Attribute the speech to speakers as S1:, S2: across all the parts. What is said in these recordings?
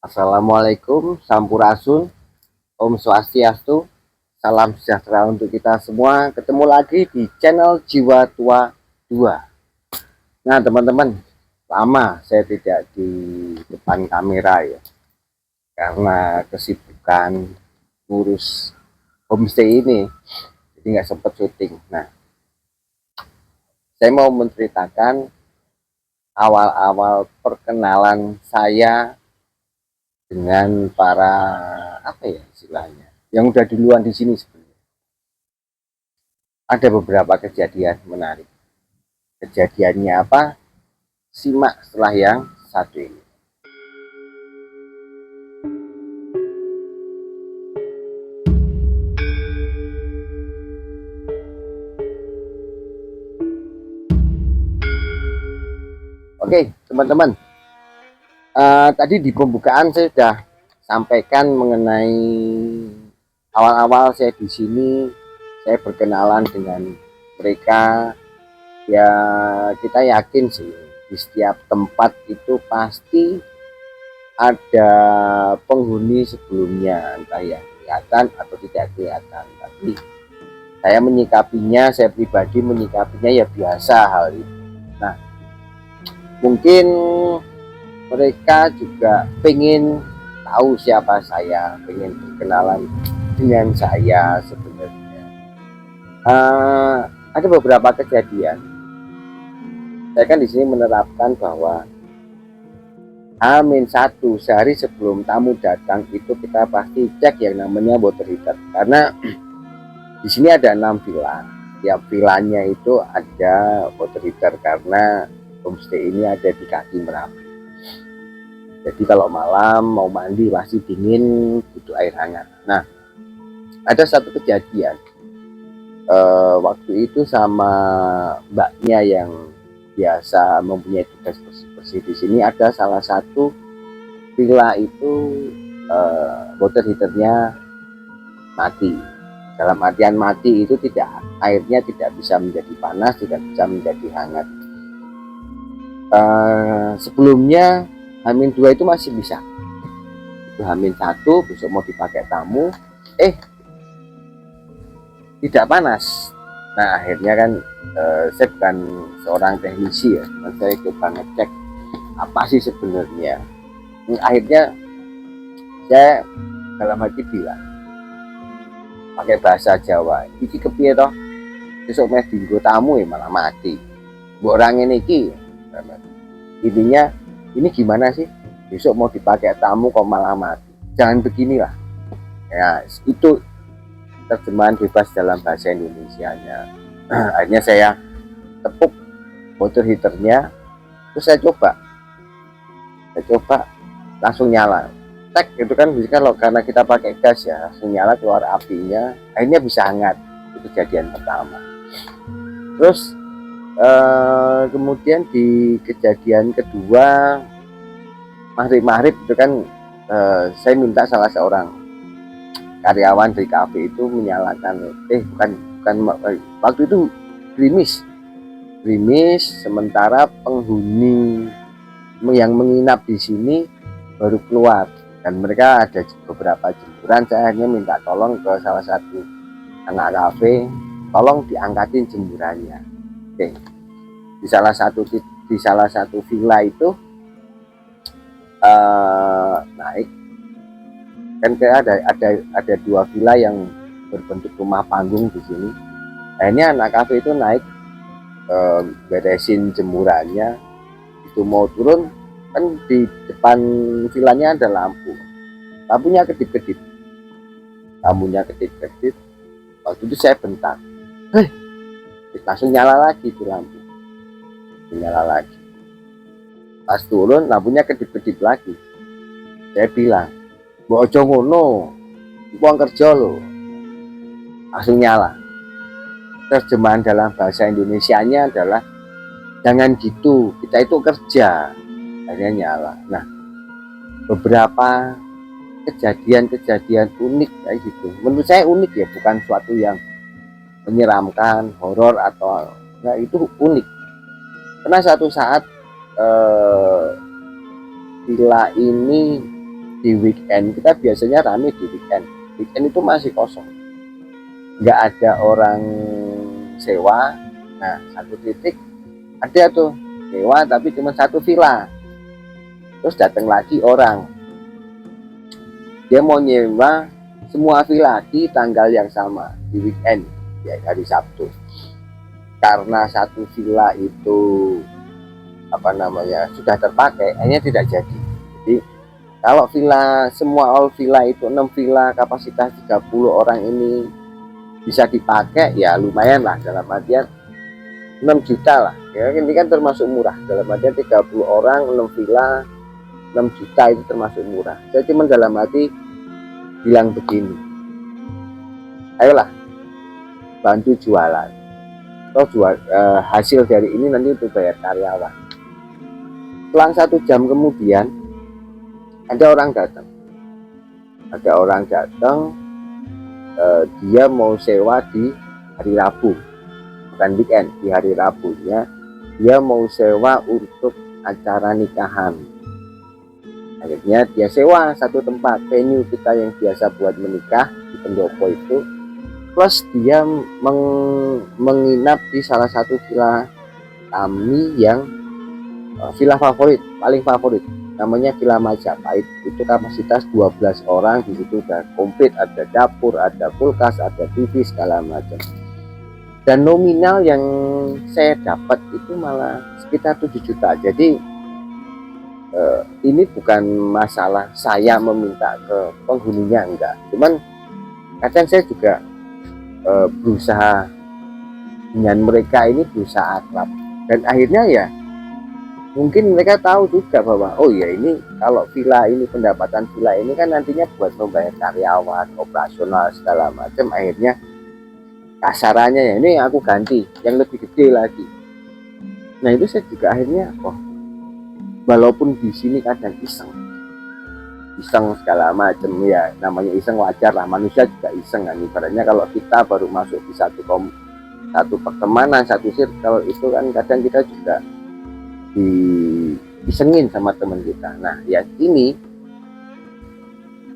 S1: Assalamualaikum, Sampurasun, Om Swastiastu, salam sejahtera untuk kita semua. Ketemu lagi di channel Jiwa Tua 2. Nah, teman-teman, lama saya tidak di depan kamera ya, karena kesibukan ngurus homestay ini, jadi nggak sempat syuting. Nah, saya mau menceritakan awal-awal perkenalan saya dengan para apa ya istilahnya yang udah duluan di sini. Sebenarnya ada beberapa kejadian menarik. Kejadiannya apa? Simak setelah yang satu ini. Oke, teman-teman, tadi di pembukaan saya sudah sampaikan mengenai awal-awal saya di sini. Saya berkenalan dengan mereka. Ya, kita yakin sih di setiap tempat itu pasti ada penghuni sebelumnya, entah yang kelihatan atau tidak kelihatan. Tapi saya pribadi menyikapinya ya biasa hal itu. Nah, mungkin mereka juga pengen tahu siapa saya, pengen berkenalan dengan saya sebenarnya. Ada beberapa kejadian. Saya kan di sini menerapkan bahwa H-1 sehari sebelum tamu datang itu kita pasti cek yang namanya water heater, karena di sini ada 6 villa. Tiap villanya itu ada water heater karena homestay ini ada di kaki Merapi. Jadi kalau malam mau mandi masih dingin, butuh air hangat. Nah, ada satu kejadian waktu itu sama mbaknya yang biasa mempunyai tugas bersih-bersih di sini. Ada salah satu villa itu water heaternya mati. Dalam artian mati itu airnya tidak bisa menjadi panas, tidak bisa menjadi hangat. Sebelumnya H-2 itu masih bisa. Itu H-1 besok mau dipakai tamu, tidak panas. Nah, akhirnya kan saya bukan seorang teknisi ya, saya coba ngecek apa sih sebenarnya. Akhirnya saya dalam hati bilang pakai bahasa Jawa, iki kepiye toh, besok meh dinggo tamu ya malah mati. Mbok orang ini iki, intinya ini gimana sih, besok mau dipakai tamu kok malah mati, jangan beginilah ya. Itu terjemahan bebas dalam bahasa Indonesianya. Akhirnya saya tepuk water heaternya, terus saya coba langsung nyala, tek itu kan bisa, kalau karena kita pakai gas ya langsung nyala, keluar apinya, akhirnya bisa hangat. Itu kejadian pertama. Terus kemudian di kejadian kedua, maghrib itu kan saya minta salah seorang karyawan dari kafe itu menyalakan, bukan waktu itu gerimis, sementara penghuni yang menginap di sini baru keluar dan mereka ada beberapa jemuran. Saya hanya minta tolong ke salah satu anak kafe, tolong diangkatin jemurannya. Oke. Di salah satu villa itu naik kan, ada 2 villa yang berbentuk rumah panggung di sini. Akhirnya anak kafe itu naik beresin jemurannya. Itu mau turun kan, di depan villanya ada lampunya kedip-kedip. Waktu itu saya bentak, langsung nyala lagi itu lampu, pas turun lampunya kedip-kedip lagi. Saya bilang, mbok ojo ngono, uang kerja lo. Langsung nyala. Terjemahan dalam bahasa Indonesianya adalah jangan gitu, kita itu kerja. Akhirnya nyala. Nah, beberapa kejadian unik kayak gitu, menurut saya unik ya, bukan suatu yang menyeramkan, horor atau itu unik. Karena satu saat villa ini di weekend kita biasanya rame di weekend itu masih kosong, nggak ada orang sewa. Nah, satu titik ada tuh sewa tapi cuma satu villa, terus datang lagi orang, dia mau nyewa semua villa di tanggal yang sama di weekend, ya hari Sabtu. Karena satu villa itu sudah terpakai, hanya tidak jadi. Jadi kalau villa semua all villa itu 6 villa kapasitas 30 orang ini bisa dipakai, ya lumayan lah, dalam artian 6 juta lah ya, ini kan termasuk murah. Dalam artian 30 orang 6 villa 6 juta itu termasuk murah. Saya cuma dalam hati bilang begini, ayolah bantu jualan, atau hasil dari ini nanti untuk bayar karyawan. Selang 1 jam kemudian ada orang datang, dia mau sewa di hari Rabu, bukan weekend, di hari Rabunya dia mau sewa untuk acara nikahan. Akhirnya dia sewa satu tempat venue kita yang biasa buat menikah di pendopo itu, plus dia menginap di salah satu villa kami yang villa favorit, paling favorit, namanya Villa Majapahit. Itu kapasitas 12 orang, di situ udah komplit, ada dapur, ada kulkas, ada TV segala macam. Dan nominal yang saya dapat itu malah sekitar 7 juta. Jadi ini bukan masalah saya meminta ke penghuninya, enggak. Cuman kadang saya juga berusaha dengan mereka ini, berusaha akrab. Dan akhirnya ya mungkin mereka tahu juga bahwa oh ya, ini kalau villa ini, pendapatan villa ini kan nantinya buat membayar karyawan, operasional segala macam. Akhirnya kasarannya ya ini aku ganti yang lebih gede lagi. Nah itu saya juga akhirnya walaupun di sini kadang iseng segala macam, ya namanya iseng wajar lah, manusia juga iseng kan. Ibaratnya kalau kita baru masuk di satu pertemanan, satu circle itu kan kadang kita juga diisengin sama teman kita. Nah ya ini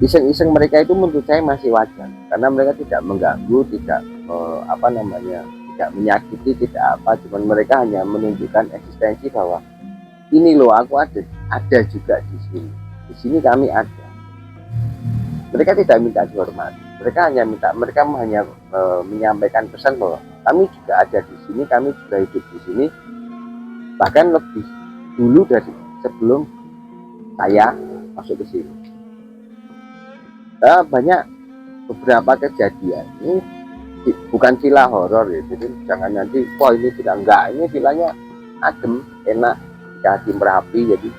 S1: iseng-iseng mereka itu menurut saya masih wajar, karena mereka tidak mengganggu, tidak tidak menyakiti, tidak apa, cuman mereka hanya menunjukkan eksistensi bahwa ini loh aku ada juga di sini kami ada. Mereka tidak minta dihormati, mereka hanya menyampaikan pesan bahwa kami juga ada di sini, kami juga hidup di sini, bahkan lebih dulu dari sebelum saya masuk ke sini. Banyak beberapa kejadian, ini bukan villa horor ya, jadi jangan nanti ini villa, enggak, ini villanya adem, enak, di Merapi. Jadi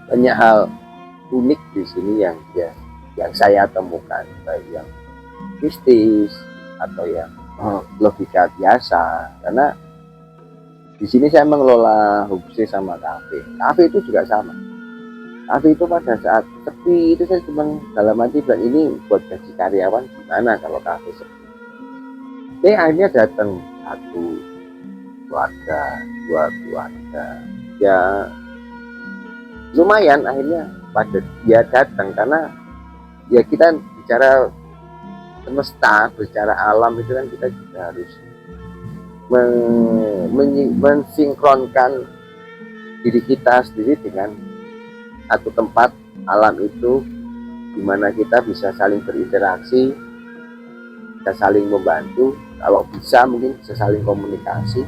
S1: banyak hal unik di sini yang saya temukan, baik yang mistis atau yang logika biasa. Karena di sini saya mengelola homestay sama kafe. Kafe itu juga sama. Kafe itu pada saat sepi itu saya cuma dalam hati bilang, ini buat gaji karyawan gimana kalau kafe sepi. Akhirnya datang 1 keluarga, 2 keluarga, ya lumayan. Akhirnya pada dia datang, karena ya kita bicara semesta, bicara alam itu kan kita juga harus mensinkronkan diri kita sendiri dengan satu tempat alam itu, dimana kita bisa saling berinteraksi, bisa saling membantu, kalau bisa mungkin bisa saling komunikasi.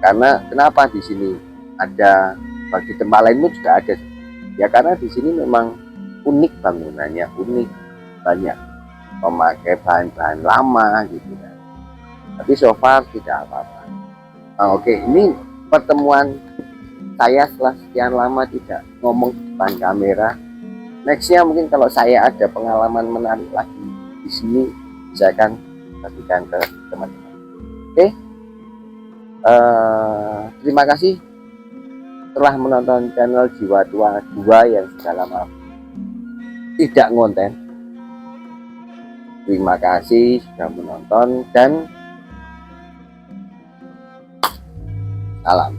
S1: Karena kenapa di sini ada, bagi tempat lainmu juga ada ya, karena di sini memang unik bangunannya, unik, banyak memakai bahan-bahan lama gitu kan. Tapi so far tidak apa-apa. Oke, ini pertemuan saya setelah sekian lama tidak ngomong di depan kamera. Nextnya mungkin kalau saya ada pengalaman menarik lagi di sini, saya akan bagikan ke teman-teman. Oke, terima kasih telah menonton channel Jiwa Tua 2 yang sudah lama tidak ngonten. Terima kasih sudah menonton dan salam.